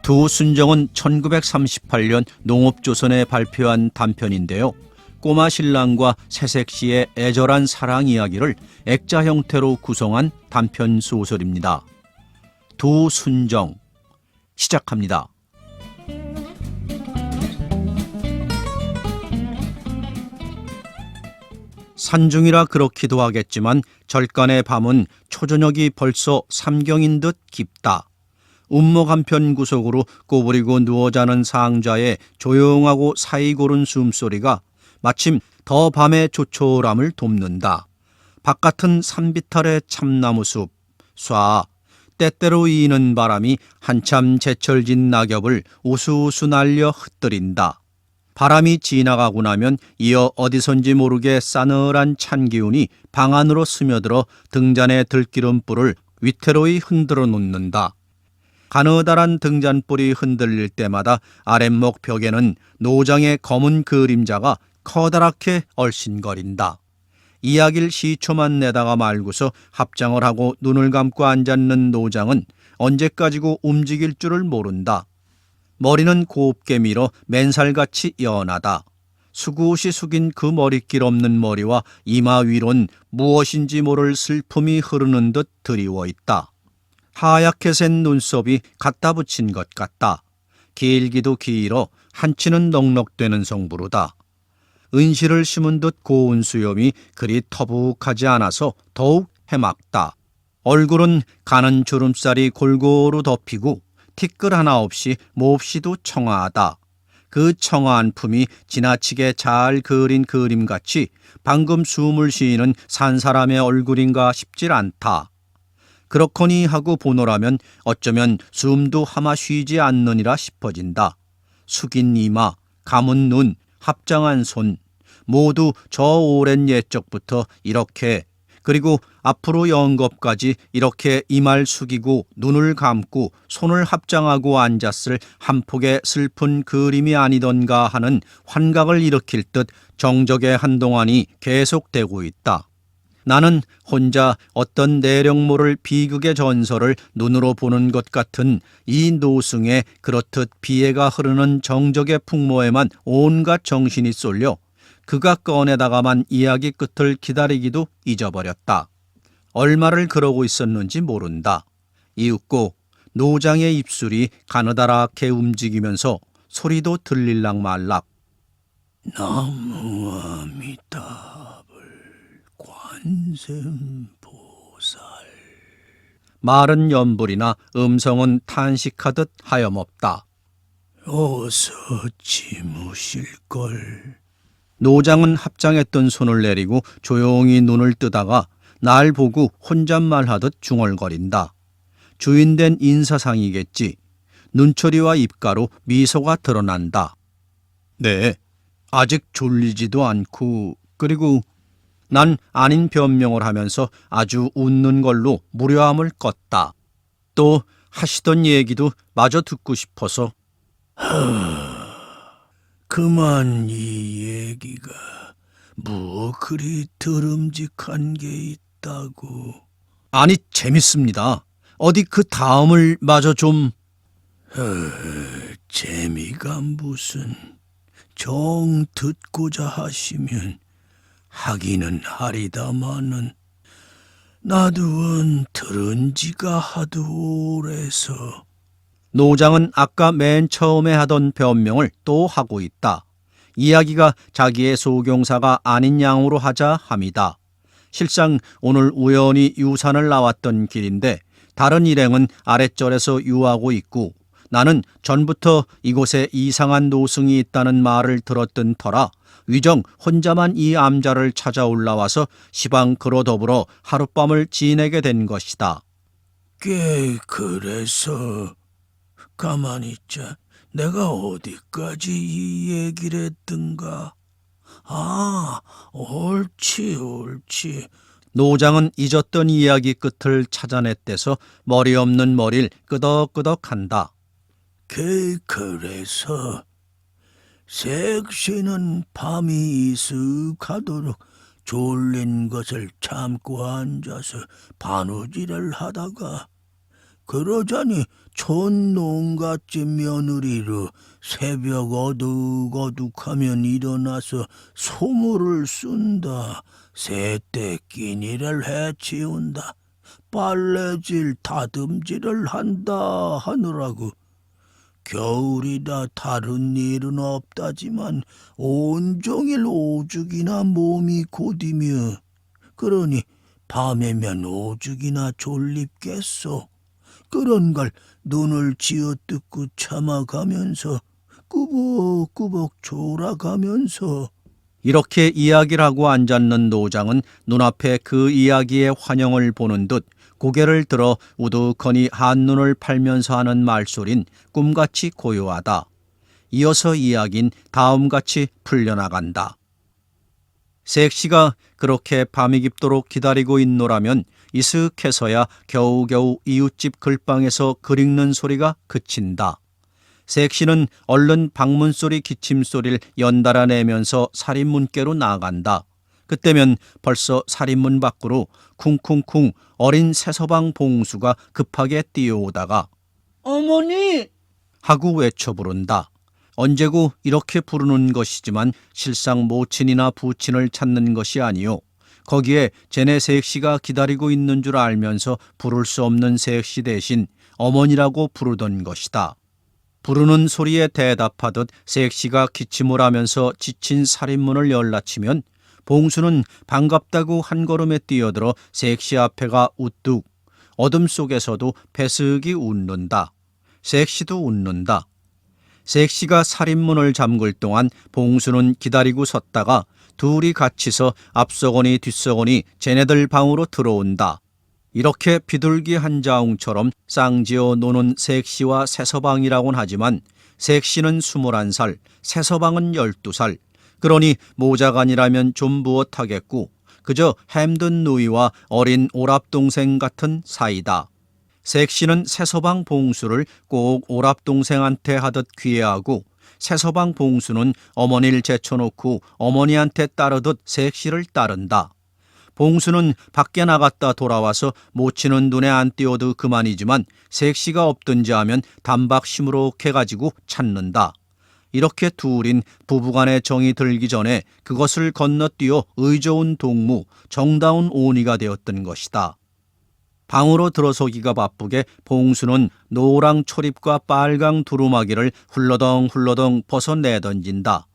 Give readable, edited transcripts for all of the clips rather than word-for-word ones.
두순정은 1938년 농업조선에 발표한 단편인데요. 꼬마 신랑과 새색시의 애절한 사랑 이야기를 액자 형태로 구성한 단편 소설입니다. 두순정 시작합니다. 산중이라 그렇기도 하겠지만 절간의 밤은 초저녁이 벌써 삼경인 듯 깊다. 운목 한편 구석으로 꼬부리고 누워 자는 상자의 조용하고 사이 고른 숨소리가 마침 더 밤의 조촐함을 돕는다. 바깥은 산비탈의 참나무숲, 쏴 때때로 이는 바람이 한참 제철진 낙엽을 우수우수 날려 흩뜨린다. 바람이 지나가고 나면 이어 어디선지 모르게 싸늘한 찬 기운이 방 안으로 스며들어 등잔의 들기름불을 위태로이 흔들어 놓는다. 가느다란 등잔불이 흔들릴 때마다 아랫목 벽에는 노장의 검은 그림자가 커다랗게 얼씬거린다. 이야기를 시초만 내다가 말고서 합장을 하고 눈을 감고 앉았는 노장은 언제까지고 움직일 줄을 모른다. 머리는 곱게 밀어 맨살같이 연하다. 수굿이 숙인 그 머리길 없는 머리와 이마 위론 무엇인지 모를 슬픔이 흐르는 듯 드리워 있다. 하얗게 센 눈썹이 갖다 붙인 것 같다. 길기도 길어 한치는 넉넉되는 성부르다. 은실을 심은 듯 고운 수염이 그리 터북하지 않아서 더욱 해맑다. 얼굴은 가는 주름살이 골고루 덮이고 티끌 하나 없이 몹시도 청아하다. 그 청아한 품이 지나치게 잘 그린 그림같이 방금 숨을 쉬는 산 사람의 얼굴인가 싶질 않다. 그렇거니 하고 보노라면 어쩌면 숨도 하마 쉬지 않느니라 싶어진다. 숙인 이마, 감은 눈, 합장한 손, 모두 저 오랜 옛적부터 이렇게, 그리고 앞으로 영겁까지 이렇게 이마를 숙이고 눈을 감고 손을 합장하고 앉았을 한 폭의 슬픈 그림이 아니던가 하는 환각을 일으킬 듯 정적의 한동안이 계속되고 있다. 나는 혼자 어떤 내령 모를 비극의 전설을 눈으로 보는 것 같은 이 노승에 그렇듯 비애가 흐르는 정적의 풍모에만 온갖 정신이 쏠려 그가 꺼내다가만 이야기 끝을 기다리기도 잊어버렸다. 얼마를 그러고 있었는지 모른다. 이윽고 노장의 입술이 가느다랗게 움직이면서 소리도 들릴락 말락. 나무아미타불 관세음보살. 말은 연불이나 음성은 탄식하듯 하염없다. 어서 지무실걸. 노장은 합장했던 손을 내리고 조용히 눈을 뜨다가 날 보고 혼잣말하듯 중얼거린다. 주인된 인사상이겠지. 눈초리와 입가로 미소가 드러난다. 네, 아직 졸리지도 않고, 그리고 난 아닌 변명을 하면서 아주 웃는 걸로 무료함을 껐다. 또 하시던 얘기도 마저 듣고 싶어서. 그만 이 얘기가 뭐 그리 드름직한 게 있다고. 아니, 재밌습니다. 어디 그 다음을 마저 좀. 재미가 무슨. 정 듣고자 하시면 하기는 하리다마는 나도 들은 지가 하도 오래서. 노장은 아까 맨 처음에 하던 변명을 또 하고 있다. 이야기가 자기의 소경사가 아닌 양으로 하자 함이다. 실상 오늘 우연히 유산을 나왔던 길인데 다른 일행은 아랫절에서 유하고 있고 나는 전부터 이곳에 이상한 노승이 있다는 말을 들었던 터라 위정 혼자만 이 암자를 찾아 올라와서 시방 그로 더불어 하룻밤을 지내게 된 것이다. 그래서 가만히 있자. 내가 어디까지 이 얘기를 했던가. 옳지. 노장은 잊었던 이야기 끝을 찾아냈대서 머리 없는 머리를 끄덕끄덕한다. 그래서 색시는 밤이 이슥하도록 졸린 것을 참고 앉아서 바느질을 하다가 그러자니 촌농같이 며느리로 새벽 어둑어둑하면 일어나서 소물을 쓴다. 새때 끼니를 해치운다. 빨래질 다듬질을 한다 하느라고. 겨울이다 다른 일은 없다지만 온종일 오죽이나 몸이 고디며 그러니 밤에면 오죽이나 졸립겠소. 그런 걸 눈을 쥐어뜯고 참아가면서 꾸벅꾸벅 졸아가면서. 이렇게 이야기를 하고 앉았는 노장은 눈앞에 그 이야기의 환영을 보는 듯 고개를 들어 우두커니 한눈을 팔면서 하는 말소린 꿈같이 고요하다. 이어서 이야기는 다음같이 풀려나간다. 색시가 그렇게 밤이 깊도록 기다리고 있노라면 이슥해서야 겨우겨우 이웃집 글방에서 글 읽는 소리가 그친다. 색시는 얼른 방문소리 기침소리를 연달아 내면서 살인문께로 나아간다. 그때면 벌써 살인문 밖으로 쿵쿵쿵 어린 새서방 봉수가 급하게 뛰어오다가 어머니! 하고 외쳐 부른다. 언제고 이렇게 부르는 것이지만 실상 모친이나 부친을 찾는 것이 아니요. 거기에 쟤네 색시가 기다리고 있는 줄 알면서 부를 수 없는 색시 대신 어머니라고 부르던 것이다. 부르는 소리에 대답하듯 색시가 기침을 하면서 지친 살인문을 열라치면 봉수는 반갑다고 한 걸음에 뛰어들어 색시 앞에가 우뚝. 어둠 속에서도 배슥이 웃는다. 색시도 웃는다. 색시가 살인문을 잠글 동안 봉수는 기다리고 섰다가 둘이 같이서 앞서거니 뒤서거니 쟤네들 방으로 들어온다. 이렇게 비둘기 한 자웅처럼 쌍지어 노는 색시와 새서방이라고는 하지만 색시는 21살, 새서방은 12살. 그러니 모자간이라면 좀 무엇하겠고 그저 햄든 누이와 어린 오랍동생 같은 사이다. 색시는 새서방 봉수를 꼭 오랍동생한테 하듯 귀해하고 새서방 봉수는 어머니를 제쳐놓고 어머니한테 따르듯 색시를 따른다. 봉수는 밖에 나갔다 돌아와서 모치는 눈에 안 띄어도 그만이지만 색시가 없든지 하면 단박 시무룩해가지고 찾는다. 이렇게 둘인 부부간의 정이 들기 전에 그것을 건너뛰어 의좋은 동무, 정다운 오니가 되었던 것이다. 방으로 들어서기가 바쁘게 봉수는 노랑 초립과 빨강 두루마기를 훌러덩 벗어내던진다.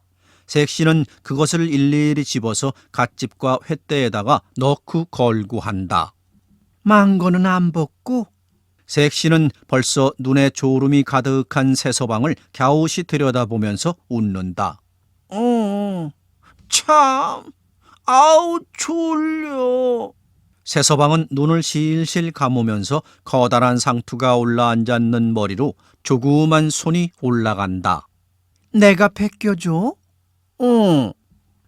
색시는 그것을 일일이 집어서 갓집과 횃대에다가 넣고 걸고 한다. 망거는 안 벗고? 색시는 벌써 눈에 졸음이 가득한 새서방을 갸웃이 들여다보면서 웃는다. 참, 아우 졸려. 새서방은 눈을 실실 감으면서 커다란 상투가 올라앉았는 머리로 조그만 손이 올라간다. 내가 벗겨줘? 응.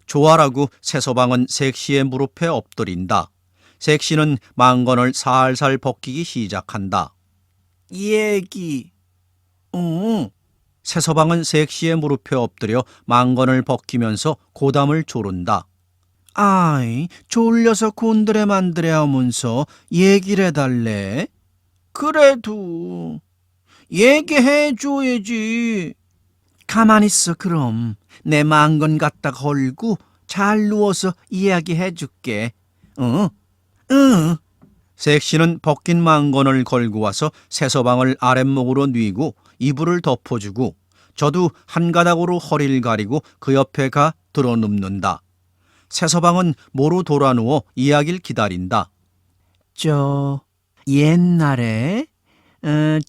좋아라고 새서방은 색시의 무릎에 엎드린다. 색시는 망건을 살살 벗기기 시작한다. 얘기. 응. 새서방은 색시의 무릎에 엎드려 망건을 벗기면서 고담을 조른다. 아이, 졸려서 곤드레 만드레 하면서 얘기를 해달래. 그래도 얘기해줘야지. 가만히 있어 그럼. 내 망건 갖다 걸고 잘 누워서 이야기해줄게. 응? 응. 색시는 벗긴 망건을 걸고 와서 새서방을 아랫목으로 뉘고 이불을 덮어주고 저도 한 가닥으로 허리를 가리고 그 옆에 가 들어눕는다. 새서방은 모로 돌아누워 이야기를 기다린다. 옛날에 응.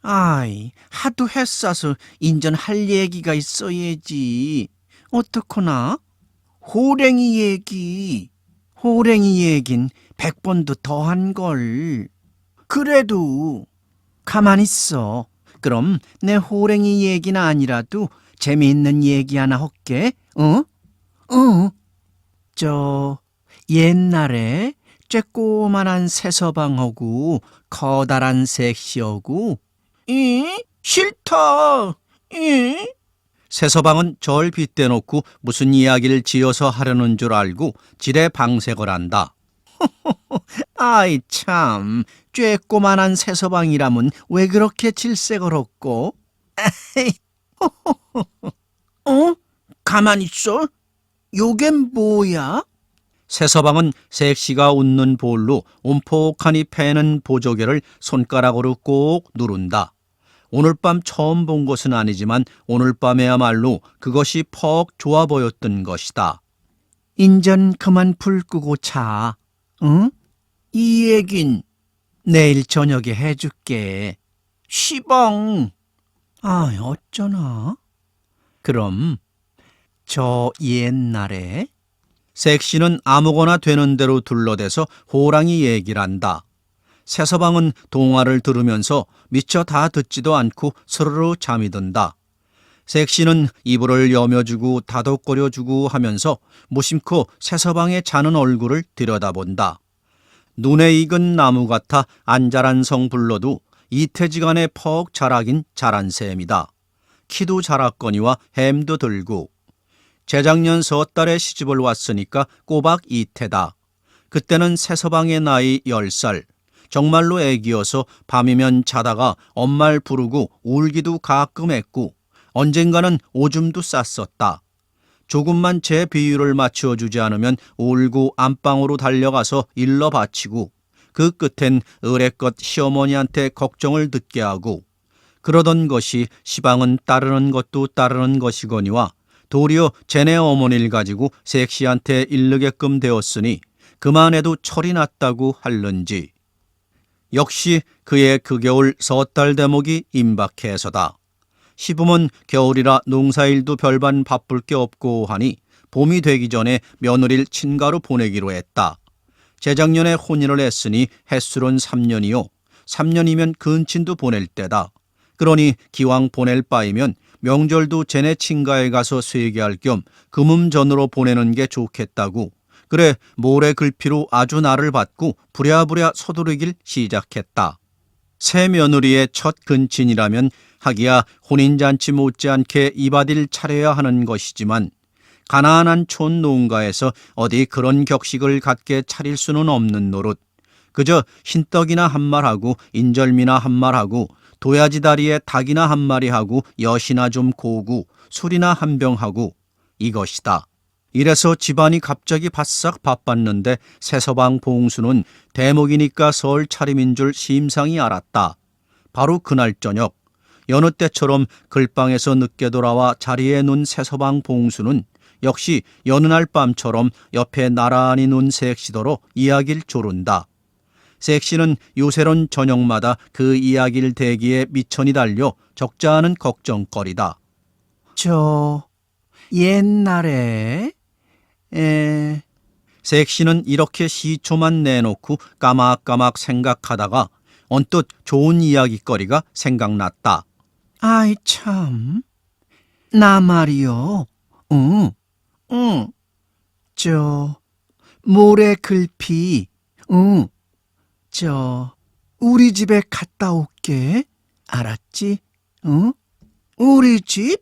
아이, 하도 했어서 인전 할 얘기가 있어야지. 어떡하나? 호랭이 얘기. 호랭이 얘긴 100번도 더 한걸. 그래도 가만히 있어. 그럼 내 호랭이 얘기는 아니라도 재미있는 얘기 하나 할게. 어? 옛날에 쬐꼬만한 새서방하고 커다란 색시하고 싫다. 새서방은 절 빗대놓고 무슨 이야기를 지어서 하려는 줄 알고 지레 방색을 한다. 아이 참, 쬐꼬만한 새서방이라면 왜 그렇게 질색을 어? 가만히 있어? 요겐 뭐야? 새서방은 색시가 웃는 볼로 움푹하니 패는 보조개를 손가락으로 꼭 누른다. 오늘 밤 처음 본 것은 아니지만 오늘 밤에야말로 그것이 퍽 좋아 보였던 것이다. 인전 그만 불 끄고 자. 응? 이 얘긴 내일 저녁에 해줄게. 시방. 아, 어쩌나? 그럼 저 옛날에 색시는 아무거나 되는 대로 둘러대서 호랑이 얘기를 한다. 새서방은 동화를 들으면서 미처 다 듣지도 않고 스르르 잠이 든다. 색시는 이불을 여며주고 다독거려주고 하면서 무심코 새서방의 자는 얼굴을 들여다본다. 눈에 익은 나무 같아 안 자란 성 불러도 이태지간에 퍽 자라긴 자란 셈이다. 키도 자랐거니와 햄도 들고. 재작년 섣달에 시집을 왔으니까 꼬박 이태다. 그때는 새서방의 나이 10살. 정말로 애기여서 밤이면 자다가 엄마를 부르고 울기도 가끔 했고 언젠가는 오줌도 쌌었다. 조금만 제 비유를 맞추어 주지 않으면 울고 안방으로 달려가서 일러 바치고 그 끝엔 의례껏 시어머니한테 걱정을 듣게 하고 그러던 것이 시방은 따르는 것도 따르는 것이거니와 도리어 쟤네 어머니를 가지고 색시한테 일르게끔 되었으니 그만해도 철이 났다고 할는지. 역시 그의 그 겨울 섣달 대목이 임박해서다. 시부은 겨울이라 농사일도 별반 바쁠 게 없고 하니 봄이 되기 전에 며느리를 친가로 보내기로 했다. 재작년에 혼인을 했으니 햇술은 3년이요. 3년이면 근친도 보낼 때다. 그러니 기왕 보낼 바이면 명절도 쟤네 친가에 가서 쇠개할 겸 금음전으로 보내는 게 좋겠다고. 그래 모래 글피로 아주 날을 받고 부랴부랴 서두르길 시작했다. 새 며느리의 첫 근친이라면 하기야 혼인잔치 못지않게 이바디를 차려야 하는 것이지만 가난한 촌 농가에서 어디 그런 격식을 갖게 차릴 수는 없는 노릇. 그저 흰떡이나 한 말하고 인절미나 한 말하고 도야지 다리에 닭이나 한 마리 하고 엿이나 좀 고고 술이나 한 병 하고 이것이다. 이래서 집안이 갑자기 바싹 바빴는데 새서방 봉수는 대목이니까 설 차림인 줄 심상히 알았다. 바로 그날 저녁 여느 때처럼 글방에서 늦게 돌아와 자리에 눈 새서방 봉수는 역시 여느 날 밤처럼 옆에 나란히 눈 색시더러 이야기를 조른다. 색시는 요새론 저녁마다 그 이야기를 대기에 미천이 달려 적잖은 걱정거리다. 저 옛날에 색시는 이렇게 시초만 내놓고 까막까막 생각하다가 언뜻 좋은 이야기거리가 생각났다. 아이 참, 나 말이요. 응. 저 모래 글피, 저 우리 집에 갔다 올게. 알았지? 응? 우리 집?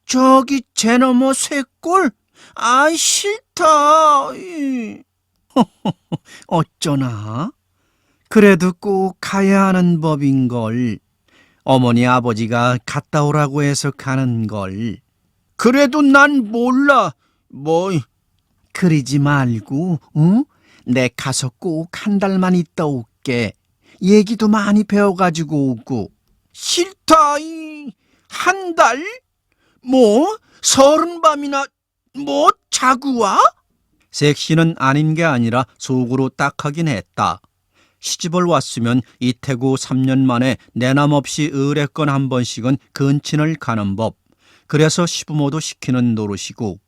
저기 제 너머 쇳골? 아이 싫다. 어쩌나? 그래도 꼭 가야 하는 법인걸. 어머니 아버지가 갔다 오라고 해서 가는걸. 그래도 난 몰라. 그러지 말고, 응? 내 가서 꼭 한 달만 있다 올게. 얘기도 많이 배워가지고 오고. 싫다. 한 달? 서른 밤이나 자고 와? 색시는 아닌 게 아니라 속으로 딱하긴 했다. 시집을 왔으면 이태고 3년 만에 내남 없이 의례건 한 번씩은 근친을 가는 법. 그래서 시부모도 시키는 노릇이고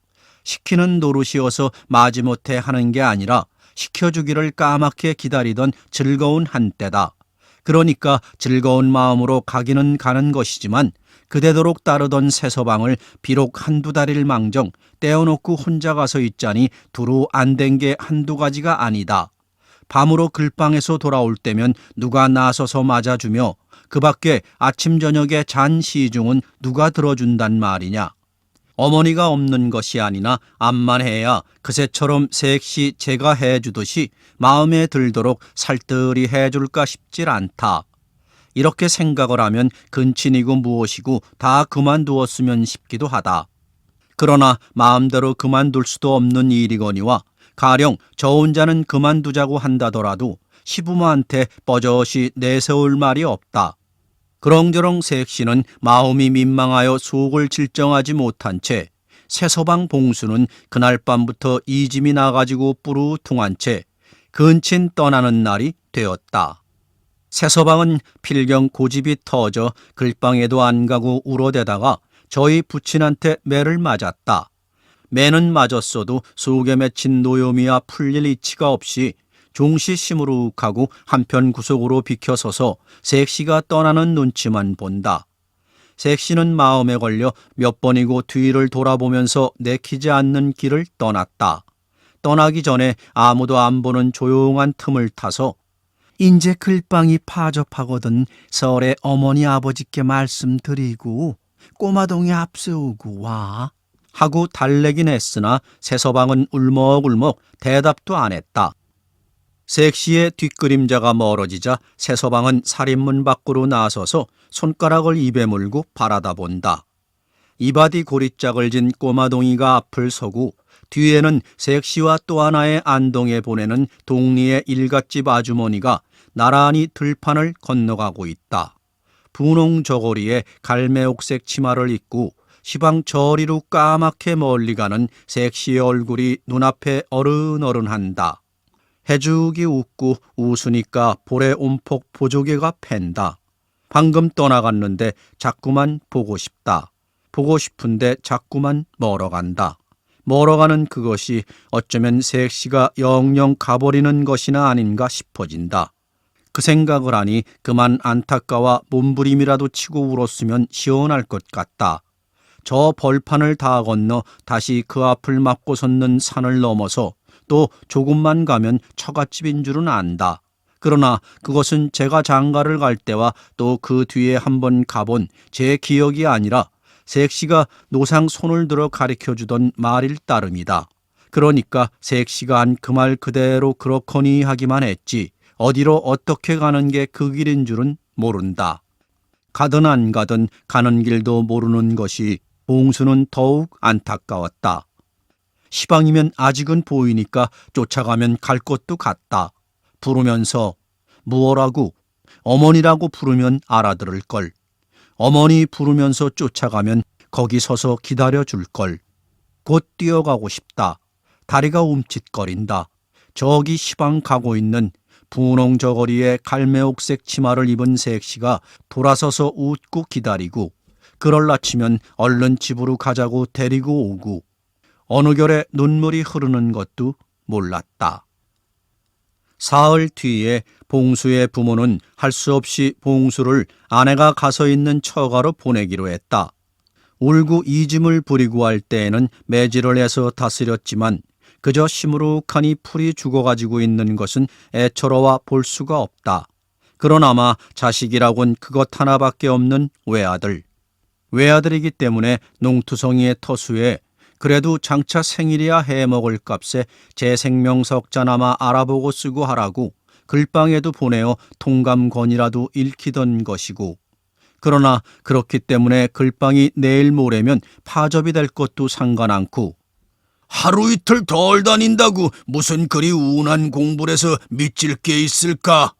시키는 노릇이어서 마지못해 하는 게 아니라 시켜주기를 까맣게 기다리던 즐거운 한때다. 그러니까 즐거운 마음으로 가기는 가는 것이지만 그대도록 따르던 새서방을 비록 한두 달일 망정 떼어놓고 혼자 가서 있자니 두루 안 된 게 한두 가지가 아니다. 밤으로 글방에서 돌아올 때면 누가 나서서 맞아주며 그 밖에 아침 저녁에 잔 시중은 누가 들어준단 말이냐. 어머니가 없는 것이 아니나 암만 해야 그새처럼 색시 제가 해주듯이 마음에 들도록 살뜰히 해줄까 싶질 않다. 이렇게 생각을 하면 근친이고 무엇이고 다 그만두었으면 싶기도 하다. 그러나 마음대로 그만둘 수도 없는 일이거니와 가령 저 혼자는 그만두자고 한다더라도 시부모한테 뻐젓이 내세울 말이 없다. 그렁저렁 색시는 마음이 민망하여 속을 질정하지 못한 채 새서방 봉수는 그날 밤부터 이짐이 나가지고 뿌루퉁한 채 근친 떠나는 날이 되었다. 새서방은 필경 고집이 터져 글방에도 안 가고 울어대다가 저희 부친한테 매를 맞았다. 매는 맞았어도 속에 맺힌 노염이야 풀릴 이치가 없이 종시 시무룩하고 한편 구석으로 비켜서서 색시가 떠나는 눈치만 본다. 색시는 마음에 걸려 몇 번이고 뒤를 돌아보면서 내키지 않는 길을 떠났다. 떠나기 전에 아무도 안 보는 조용한 틈을 타서 인제 글방이 파접하거든 설에 어머니 아버지께 말씀드리고 꼬마동이 앞세우고 와. 하고 달래긴 했으나 새서방은 울먹울먹 대답도 안 했다. 색시의 뒷그림자가 멀어지자 새서방은 살인문 밖으로 나서서 손가락을 입에 물고 바라다 본다. 이바디 고리짝을 진 꼬마동이가 앞을 서고 뒤에는 색시와 또 하나의 안동에 보내는 동리의 일갓집 아주머니가 나란히 들판을 건너가고 있다. 분홍 저고리에 갈매옥색 치마를 입고 시방 저리로 까맣게 멀리 가는 색시의 얼굴이 눈앞에 어른어른한다. 해죽이 웃고 웃으니까 볼에 온폭 보조개가 팬다. 방금 떠나갔는데 자꾸만 보고 싶다. 보고 싶은데 자꾸만 멀어간다. 멀어가는 그것이 어쩌면 색시가 영영 가버리는 것이나 아닌가 싶어진다. 그 생각을 하니 그만 안타까워 몸부림이라도 치고 울었으면 시원할 것 같다. 저 벌판을 다 건너 다시 그 앞을 막고 섰는 산을 넘어서 또 조금만 가면 처갓집인 줄은 안다. 그러나 그것은 제가 장가를 갈 때와 또 그 뒤에 한번 가본 제 기억이 아니라 색시가 노상 손을 들어 가르쳐주던 말일 따름이다. 그러니까 색시가 한 그 말 그대로 그렇거니 하기만 했지 어디로 어떻게 가는 게 그 길인 줄은 모른다. 가든 안 가든 가는 길도 모르는 것이 봉수는 더욱 안타까웠다. 시방이면 아직은 보이니까 쫓아가면 갈 것도 같다. 부르면서 무엇라고 어머니라고 부르면 알아들을 걸. 어머니 부르면서 쫓아가면 거기 서서 기다려줄 걸. 곧 뛰어가고 싶다. 다리가 움찔거린다. 저기 시방 가고 있는 분홍 저고리에 갈매옥색 치마를 입은 색시가 돌아서서 웃고 기다리고 그럴라 치면 얼른 집으로 가자고 데리고 오고 어느 결에 눈물이 흐르는 것도 몰랐다. 사흘 뒤에 봉수의 부모는 할 수 없이 봉수를 아내가 가서 있는 처가로 보내기로 했다. 울고 이짐을 부리고 할 때에는 매질을 해서 다스렸지만 그저 시무룩하니 풀이 죽어가지고 있는 것은 애처로와 볼 수가 없다. 그러나마 자식이라곤 그것 하나밖에 없는 외아들. 외아들이기 때문에 농투성이의 터수에 그래도 장차 생일이야 해먹을 값에 제 생명석자나마 알아보고 쓰고 하라고 글방에도 보내어 통감권이라도 읽히던 것이고 그러나 그렇기 때문에 글방이 내일 모레면 파접이 될 것도 상관않고 하루 이틀 덜 다닌다고 무슨 그리 운한 공부를 해서 미칠 게 있을까?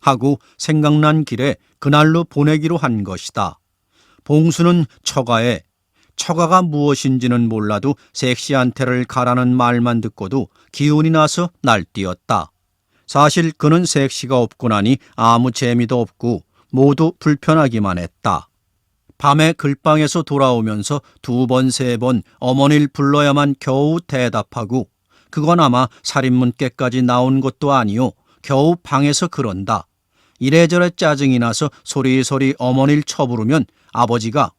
하고 생각난 길에 그날로 보내기로 한 것이다. 봉수는 처가가 무엇인지는 몰라도 색시한테를 가라는 말만 듣고도 기운이 나서 날뛰었다. 사실 그는 색시가 없고 나니 아무 재미도 없고 모두 불편하기만 했다. 밤에 글방에서 돌아오면서 2번, 3번 어머니를 불러야만 겨우 대답하고 그건 아마 살인문께까지 나온 것도 아니요 겨우 방에서 그런다. 이래저래 짜증이 나서 소리소리 어머니를 쳐부르면 아버지가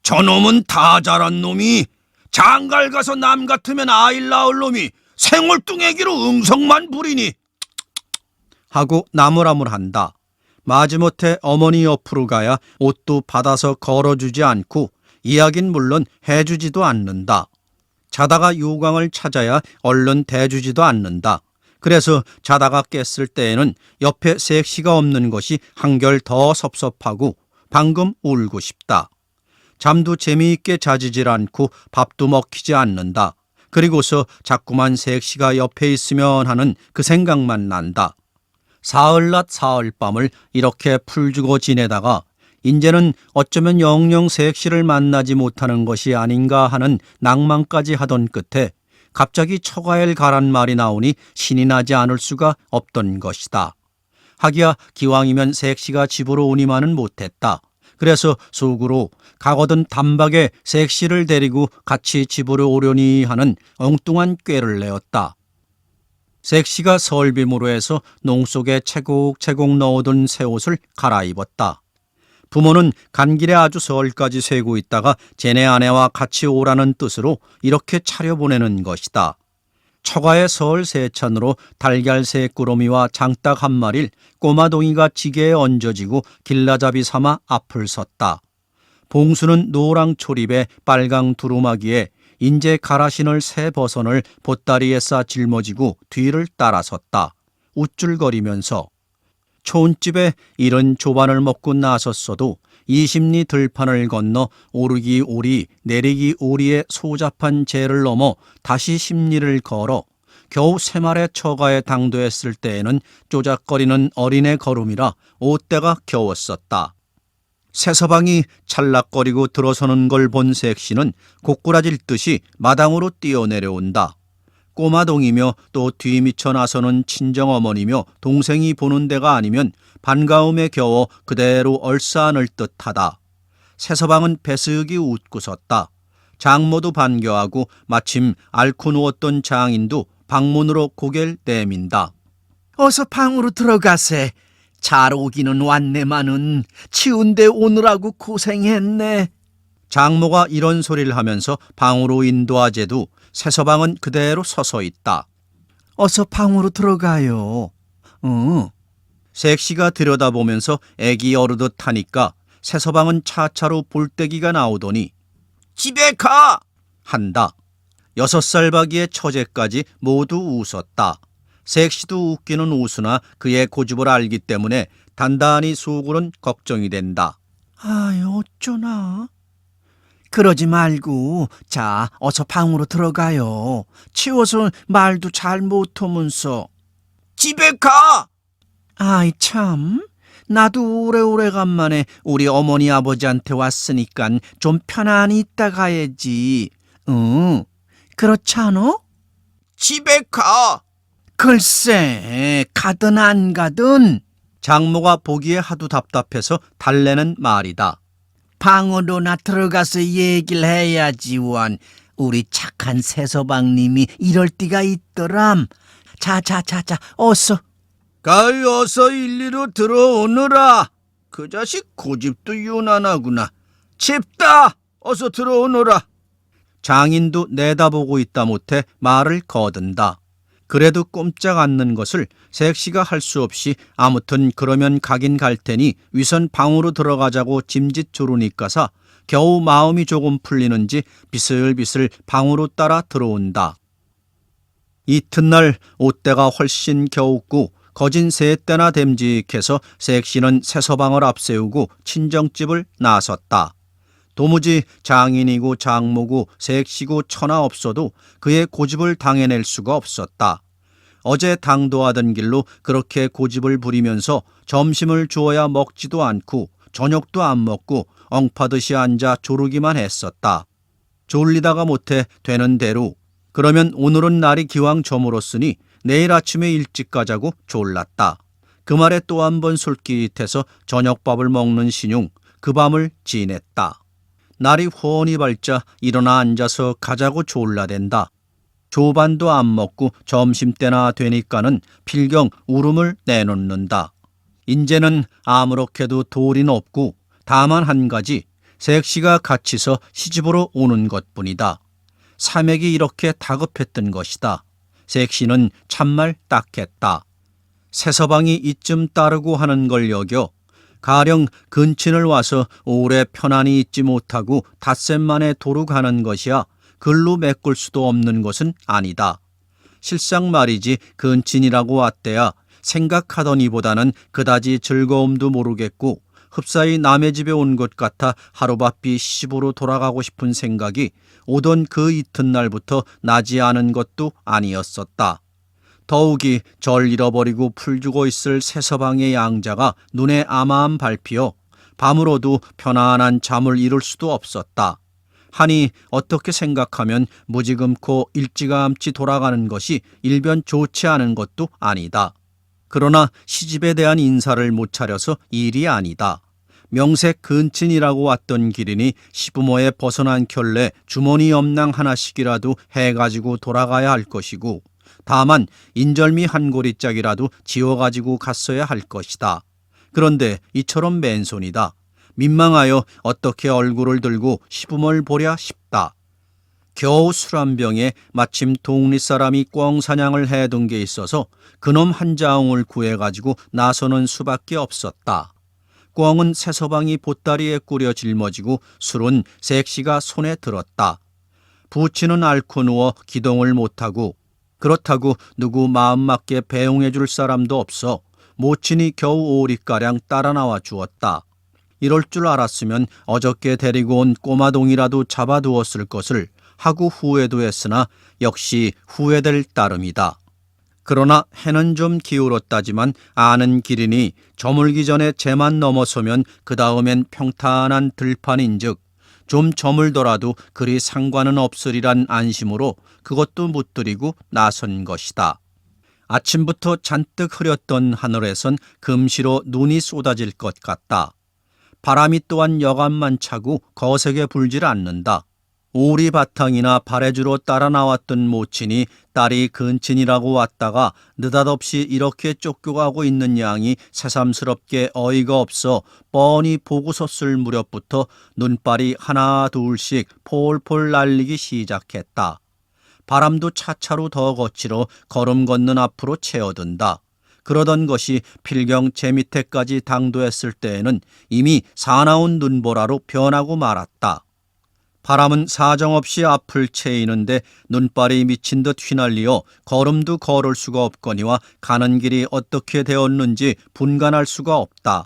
저놈은 다 자란 놈이 장갈 가서 남 같으면 아일 낳을 놈이 생얼뚱애기로 응성만 부리니 하고 나무라물한다. 마지못해 어머니 옆으로 가야 옷도 받아서 걸어주지 않고 이야긴 물론 해주지도 않는다. 자다가 유광을 찾아야 얼른 대주지도 않는다. 그래서 자다가 깼을 때에는 옆에 색시가 없는 것이 한결 더 섭섭하고 방금 울고 싶다. 잠도 재미있게 자지질 않고 밥도 먹히지 않는다. 그리고서 자꾸만 색시가 옆에 있으면 하는 그 생각만 난다. 사흘낮 사흘밤을 이렇게 풀주고 지내다가 이제는 어쩌면 영영 색시를 만나지 못하는 것이 아닌가 하는 낭만까지 하던 끝에 갑자기 처가에 가란 말이 나오니 신이 나지 않을 수가 없던 것이다. 하기야 기왕이면 색시가 집으로 오니만은 못했다. 그래서 속으로 가거든 단박에 색시를 데리고 같이 집으로 오려니 하는 엉뚱한 꾀를 내었다. 색시가 설빔으로 해서 농 속에 채곡채곡 넣어둔 새 옷을 갈아입었다. 부모는 간길에 아주 설까지 세고 있다가 쟤네 아내와 같이 오라는 뜻으로 이렇게 차려보내는 것이다. 처가의 설 세찬으로 달걀 세 꾸러미와 장닭 한 마리를 꼬마동이가 지게에 얹어지고 길라잡이 삼아 앞을 섰다. 봉수는 노랑 초립에 빨강 두루마기에 인제 갈아 신을 새 버선을 보따리에 싸 짊어지고 뒤를 따라섰다. 우쭐거리면서 촌집에 이른 조반을 먹고 나섰어도 20리 들판을 건너 오르기 오리 내리기 오리의 소잡한 제를 넘어 다시 10리를 걸어 겨우 새말의 처가에 당도했을 때에는 쪼작거리는 어린애 걸음이라 옷대가 겨웠었다. 새서방이 찰락거리고 들어서는 걸 본 색시는 고꾸라질 듯이 마당으로 뛰어내려온다. 꼬마동이며 또 뒤미쳐 나서는 친정어머니며 동생이 보는 데가 아니면 반가움에 겨워 그대로 얼싸안을 듯하다. 새서방은 배스기 웃고 섰다. 장모도 반겨하고 마침 앓고 누웠던 장인도 방문으로 고개를 내민다. 어서 방으로 들어가세. 잘 오기는 왔네마는 치운데 오느라고 고생했네. 장모가 이런 소리를 하면서 방으로 인도하제도 새서방은 그대로 서서 있다. 어서 방으로 들어가요. 색시가 들여다보면서 애기 어르듯 하니까 새서방은 차차로 볼때기가 나오더니 집에 가! 한다. 6살 박이의 처제까지 모두 웃었다. 색시도 웃기는 웃으나 그의 고집을 알기 때문에 단단히 속으론 걱정이 된다. 아이 어쩌나. 그러지 말고 자 어서 방으로 들어가요. 치워서 말도 잘 못하면서. 집에 가! 아이 참, 나도 오래간만에 우리 어머니 아버지한테 왔으니깐 좀 편안히 있다 가야지. 그렇지 않어? 집에 가! 글쎄 가든 안 가든 장모가 보기에 하도 답답해서 달래는 말이다. 방으로나 들어가서 얘기를 해야지 원. 우리 착한 새서방님이 이럴 때가 있더람. 자자자자 어서. 가히 어서 일리로 들어오너라. 그 자식 고집도 유난하구나. 집다! 어서 들어오너라. 장인도 내다보고 있다 못해 말을 거둔다. 그래도 꼼짝 않는 것을 색시가 할 수 없이 아무튼 그러면 가긴 갈 테니 위선 방으로 들어가자고 짐짓 조르니까사 겨우 마음이 조금 풀리는지 비슬비슬 방으로 따라 들어온다. 이튿날 옷대가 훨씬 겨웠고 거진 3때나 됨직해서 색시는 새서방을 앞세우고 친정집을 나섰다. 도무지 장인이고 장모고 색시고 천하 없어도 그의 고집을 당해낼 수가 없었다. 어제 당도하던 길로 그렇게 고집을 부리면서 점심을 주어야 먹지도 않고 저녁도 안 먹고 엉파듯이 앉아 조르기만 했었다. 졸리다가 못해 되는 대로 그러면 오늘은 날이 기왕 저물었으니 내일 아침에 일찍 가자고 졸랐다. 그 말에 또 한 번 솔깃해서 저녁밥을 먹는 신용 그 밤을 지냈다. 날이 훤히 밝자 일어나 앉아서 가자고 졸라댄다. 조반도 안 먹고 점심때나 되니까는 필경 울음을 내놓는다. 인제는 아무렇게도 도리는 없고 다만 한 가지 색시가 갇히서 시집으로 오는 것뿐이다. 삼액이 이렇게 다급했던 것이다. 색시는 참말 딱했다. 새서방이 이쯤 따르고 하는 걸 여겨 가령 근친을 와서 오래 편안히 있지 못하고 닷새 만에 도로 가는 것이야 글로 메꿀 수도 없는 것은 아니다. 실상 말이지 근친이라고 왔대야 생각하던 이보다는 그다지 즐거움도 모르겠고 흡사히 남의 집에 온 것 같아 하루바삐 시집으로 돌아가고 싶은 생각이 오던 그 이튿날부터 나지 않은 것도 아니었었다. 더욱이 절 잃어버리고 풀주고 있을 새서방의 양자가 눈에 아마한 밟히어 밤으로도 편안한 잠을 이룰 수도 없었다. 하니 어떻게 생각하면 무지금코 일찌감치 돌아가는 것이 일변 좋지 않은 것도 아니다. 그러나 시집에 대한 인사를 못 차려서 일이 아니다. 명색 근친이라고 왔던 기린이 시부모에 벗어난 켤레 주머니 염낭 하나씩이라도 해가지고 돌아가야 할 것이고 다만 인절미 한 고리짝이라도 지워가지고 갔어야 할 것이다. 그런데 이처럼 맨손이다. 민망하여 어떻게 얼굴을 들고 시부모를 보랴 싶다. 겨우 술 한 병에 마침 동리 사람이 꿩 사냥을 해둔 게 있어서 그놈 한 자웅을 구해가지고 나서는 수밖에 없었다. 꿩은 새서방이 보따리에 꾸려 짊어지고 술은 색시가 손에 들었다. 부치는 앓고 누워 기동을 못하고 그렇다고 누구 마음 맞게 배웅해 줄 사람도 없어 모친이 겨우 오리가량 따라 나와 주었다. 이럴 줄 알았으면 어저께 데리고 온 꼬마동이라도 잡아두었을 것을 하고 후회도 했으나 역시 후회될 따름이다. 그러나 해는 좀 기울었다지만 아는 기린이 저물기 전에 재만 넘어서면 그 다음엔 평탄한 들판인즉 좀 저물더라도 그리 상관은 없으리란 안심으로 그것도 못 드리고 나선 것이다. 아침부터 잔뜩 흐렸던 하늘에선 금시로 눈이 쏟아질 것 같다. 바람이 또한 여간만 차고 거세게 불질 않는다. 오리 바탕이나 발해주로 따라 나왔던 모친이 딸이 근친이라고 왔다가 느닷없이 이렇게 쫓겨가고 있는 양이 새삼스럽게 어이가 없어 뻔히 보고 섰을 무렵부터 눈발이 하나 둘씩 폴폴 날리기 시작했다. 바람도 차차로 더 거칠어 걸음 걷는 앞으로 채어든다. 그러던 것이 필경 제 밑에까지 당도했을 때에는 이미 사나운 눈보라로 변하고 말았다. 바람은 사정없이 앞을 채이는데 눈발이 미친 듯 휘날리어 걸음도 걸을 수가 없거니와 가는 길이 어떻게 되었는지 분간할 수가 없다.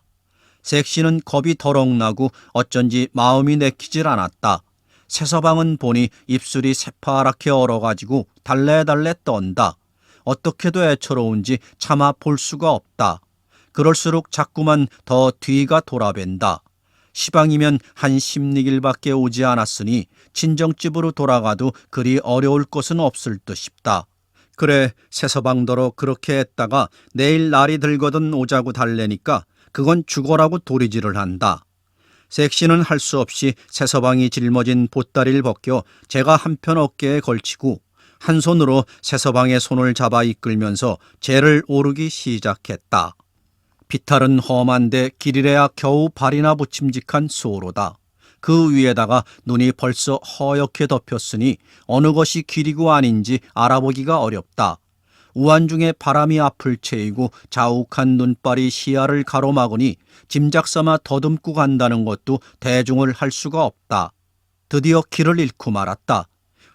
색시는 겁이 더럭 나고 어쩐지 마음이 내키질 않았다. 새서방은 보니 입술이 새파랗게 얼어가지고 달래달래 떤다. 어떻게도 애처로운지 차마 볼 수가 없다. 그럴수록 자꾸만 더 뒤가 돌아밴다. 시방이면 한 10리길밖에 오지 않았으니 친정집으로 돌아가도 그리 어려울 것은 없을 듯 싶다. 그래 새서방더러 그렇게 했다가 내일 날이 들거든 오자고 달래니까 그건 죽어라고 도리질을 한다. 색시는 할 수 없이 새서방이 짊어진 보따리를 벗겨 제가 한편 어깨에 걸치고 한 손으로 새서방의 손을 잡아 이끌면서 재를 오르기 시작했다. 비탈은 험한데 길이래야 겨우 발이나 부침직한 소로다. 그 위에다가 눈이 벌써 허옇게 덮였으니 어느 것이 길이고 아닌지 알아보기가 어렵다. 우한중에 바람이 앞을 채이고 자욱한 눈발이 시야를 가로막으니 짐작삼아 더듬고 간다는 것도 대중을 할 수가 없다. 드디어 길을 잃고 말았다.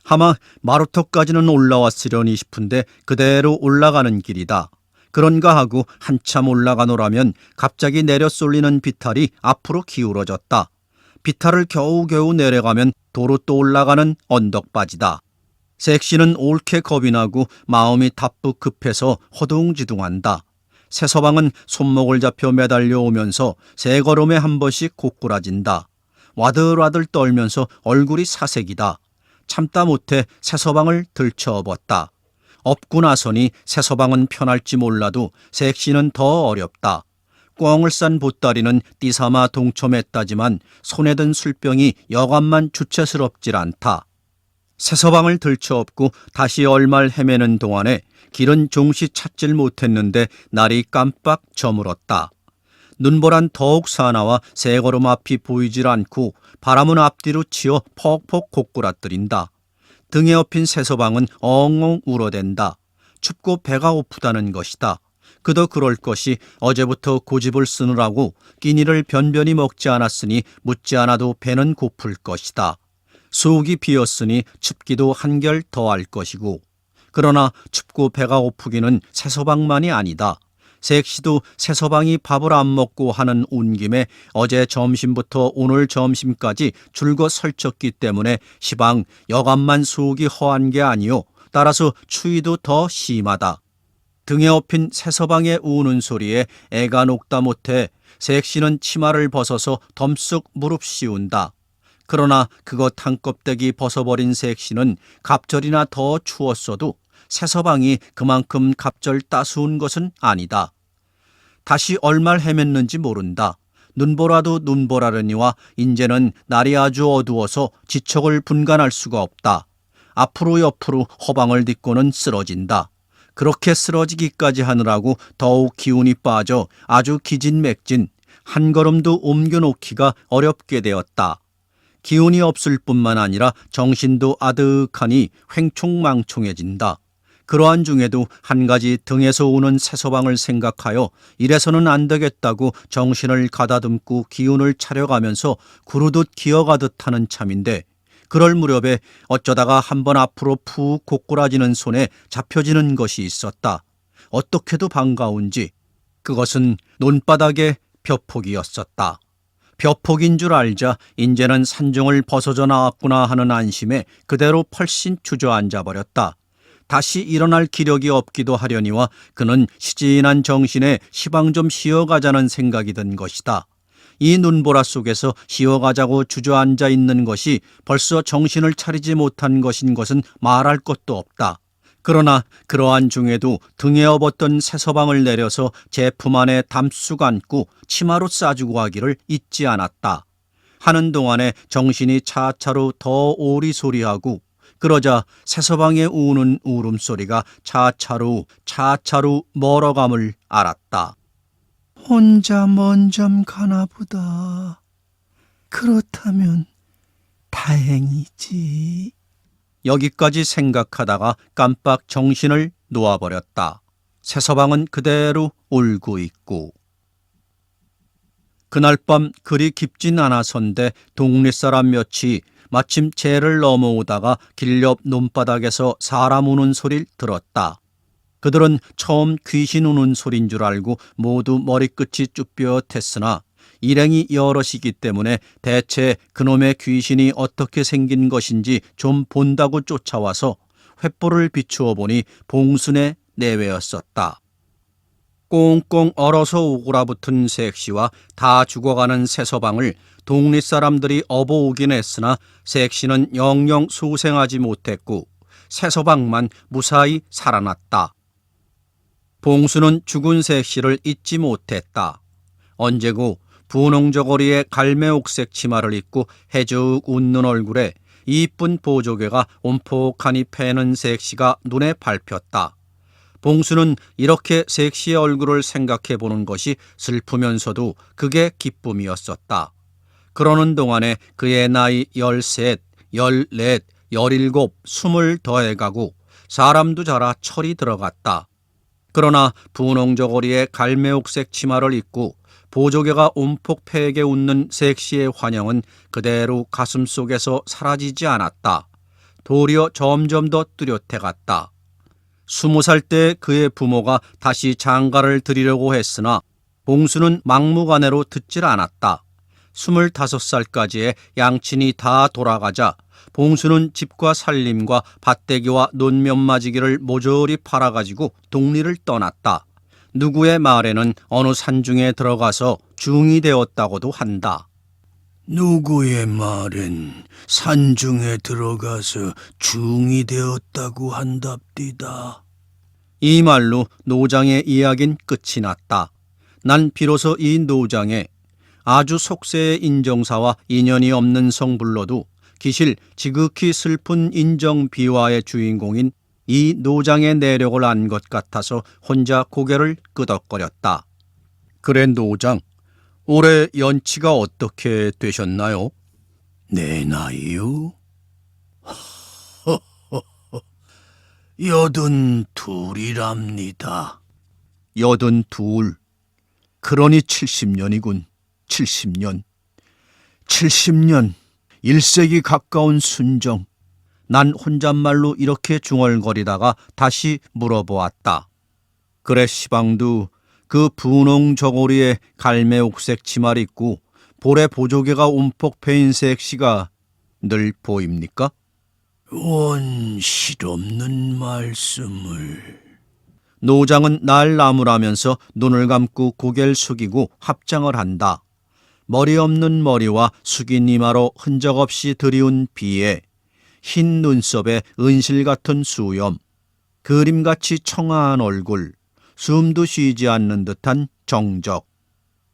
아마 마루터까지는 올라왔으려니 싶은데 그대로 올라가는 길이다. 그런가 하고 한참 올라가노라면 갑자기 내려 쏠리는 비탈이 앞으로 기울어졌다. 비탈을 겨우겨우 내려가면 도로 또 올라가는 언덕바지다. 색시는 옳게 겁이 나고 마음이 답북 급해서 허둥지둥한다. 새서방은 손목을 잡혀 매달려 오면서 세 걸음에 한 번씩 고꾸라진다. 와들와들 떨면서 얼굴이 사색이다. 참다 못해 새서방을 들쳐업었다. 업고 나서니 새서방은 편할지 몰라도 색시는 더 어렵다. 꿩을 싼 보따리는 띠삼아 동첨했다지만 손에 든 술병이 여간만 주체스럽질 않다. 새서방을 들쳐업고 다시 얼말 헤매는 동안에 길은 종시 찾질 못했는데 날이 깜빡 저물었다. 눈보란 더욱 사나와 세 걸음 앞이 보이질 않고 바람은 앞뒤로 치어 퍽퍽 고꾸라뜨린다. 등에 업힌 새서방은 엉엉 울어댄다. 춥고 배가 고프다는 것이다. 그도 그럴 것이 어제부터 고집을 쓰느라고 끼니를 변변히 먹지 않았으니 묻지 않아도 배는 고플 것이다. 속이 비었으니 춥기도 한결 더할 것이고, 그러나 춥고 배가 고프기는 새서방만이 아니다. 색시도 새서방이 밥을 안 먹고 하는 온 김에 어제 점심부터 오늘 점심까지 줄곧 설쳤기 때문에 시방 여간만 속이 허한 게 아니요, 따라서 추위도 더 심하다. 등에 업힌 새서방의 우는 소리에 애가 녹다 못해 색시는 치마를 벗어서 덤쑥 무릎 씌운다. 그러나 그것 한 껍데기 벗어버린 색시는 갑절이나 더 추웠어도 새서방이 그만큼 갑절 따스운 것은 아니다. 다시 얼마를 헤맸는지 모른다. 눈보라도 눈보라려니와 인제는 날이 아주 어두워서 지척을 분간할 수가 없다. 앞으로 옆으로 허방을 딛고는 쓰러진다. 그렇게 쓰러지기까지 하느라고 더욱 기운이 빠져 아주 기진맥진, 한 걸음도 옮겨놓기가 어렵게 되었다. 기운이 없을 뿐만 아니라 정신도 아득하니 횡총망총해진다. 그러한 중에도 한 가지 등에서 오는 새서방을 생각하여 이래서는 안 되겠다고 정신을 가다듬고 기운을 차려가면서 구르듯 기어가듯 하는 참인데, 그럴 무렵에 어쩌다가 한번 앞으로 푹 고꾸라지는 손에 잡혀지는 것이 있었다. 어떻게도 반가운지 그것은 논바닥의 벼폭이었었다. 벼폭인 줄 알자 인제는 산중을 벗어져 나왔구나 하는 안심에 그대로 펄씬 주저앉아 버렸다. 다시 일어날 기력이 없기도 하려니와 그는 시진한 정신에 시방 좀 쉬어가자는 생각이 든 것이다. 이 눈보라 속에서 쉬어가자고 주저앉아 있는 것이 벌써 정신을 차리지 못한 것인 것은 말할 것도 없다. 그러나 그러한 중에도 등에 업었던 새서방을 내려서 제품 안에 담쑥 안고 치마로 싸주고 하기를 잊지 않았다. 하는 동안에 정신이 차차로 더 오리소리하고, 그러자 새서방의 우는 울음소리가 차차로 멀어감을 알았다. 혼자 먼 점 가나 보다. 그렇다면 다행이지. 여기까지 생각하다가 깜빡 정신을 놓아버렸다. 새서방은 그대로 울고 있고, 그날 밤 그리 깊진 않아선데 동네 사람 몇이 마침 재를 넘어오다가 길 옆 논바닥에서 사람 우는 소리를 들었다. 그들은 처음 귀신 우는 소린 줄 알고 모두 머리끝이 쭈뼛했으나 일행이 여럿이기 때문에 대체 그놈의 귀신이 어떻게 생긴 것인지 좀 본다고 쫓아와서 횃불을 비추어 보니 봉순의 내외였었다. 꽁꽁 얼어서 오그라붙은 색시와 다 죽어가는 새서방을 동네 사람들이 업어오긴 했으나 색시는 영영 소생하지 못했고 새서방만 무사히 살아났다. 봉수는 죽은 색시를 잊지 못했다. 언제고 분홍저고리에 갈매옥색 치마를 입고 해죽 웃는 얼굴에 이쁜 보조개가 온폭하니 패는 색시가 눈에 밟혔다. 봉수는 이렇게 색시의 얼굴을 생각해 보는 것이 슬프면서도 그게 기쁨이었었다. 그러는 동안에 그의 나이 13, 14, 17, 20을 더해가고 사람도 자라 철이 들어갔다. 그러나 분홍저고리에 갈매옥색 치마를 입고 보조개가 온폭 패게 웃는 색시의 환영은 그대로 가슴 속에서 사라지지 않았다. 도리어 점점 더 뚜렷해 갔다. 20살 때 그의 부모가 다시 장가를 드리려고 했으나 봉수는 막무가내로 듣질 않았다. 25살까지의 양친이 다 돌아가자 봉수는 집과 살림과 밭대기와 논면마지기를 모조리 팔아가지고 동리를 떠났다. 누구의 말에는 어느 산중에 들어가서 중이 되었다고도 한다. 누구의 말엔 산중에 들어가서 중이 되었다고 한답디다. 이 말로 노장의 이야기는 끝이 났다. 난 비로소 이 노장에 아주 속세의 인정사와 인연이 없는 성불로도 기실 지극히 슬픈 인정비화의 주인공인 이 노장의 내력을 안 것 같아서 혼자 고개를 끄덕거렸다. 그래 노장, 올해 연치가 어떻게 되셨나요? 내 나이요? 82이랍니다. 82. 그러니 70년이군. 70년. 70년. 1세기 가까운 순정. 난 혼잣말로 이렇게 중얼거리다가 다시 물어보았다. 그래 시방두, 그 분홍 저고리에 갈매옥색 치마를 입고 볼에 보조개가 움푹 패인 색시가 늘 보입니까? 원 실없는 말씀을. 노장은 날 나무라면서 눈을 감고 고개를 숙이고 합장을 한다. 머리 없는 머리와 숙인 이마로 흔적 없이 드리운 비에 흰 눈썹에 은실 같은 수염, 그림같이 청아한 얼굴, 숨도 쉬지 않는 듯한 정적.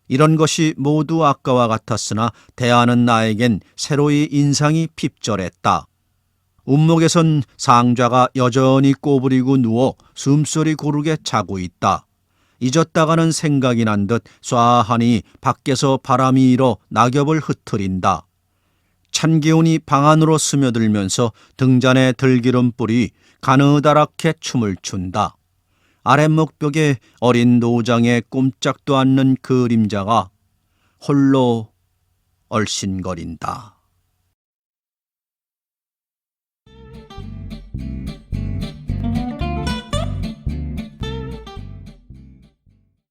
이런 것이 모두 아까와 같았으나 대하는 나에겐 새로이 인상이 핍절했다. 운목에선 상좌가 여전히 꼬부리고 누워 숨소리 고르게 자고 있다. 잊었다가는 생각이 난 듯 쏴하니 밖에서 바람이 일어 낙엽을 흩트린다. 찬 기운이 방 안으로 스며들면서 등잔의 들기름불이 가느다랗게 춤을 춘다. 아랫목벽에 어린 노장의 꼼짝도 않는 그림자가 홀로 얼씬거린다.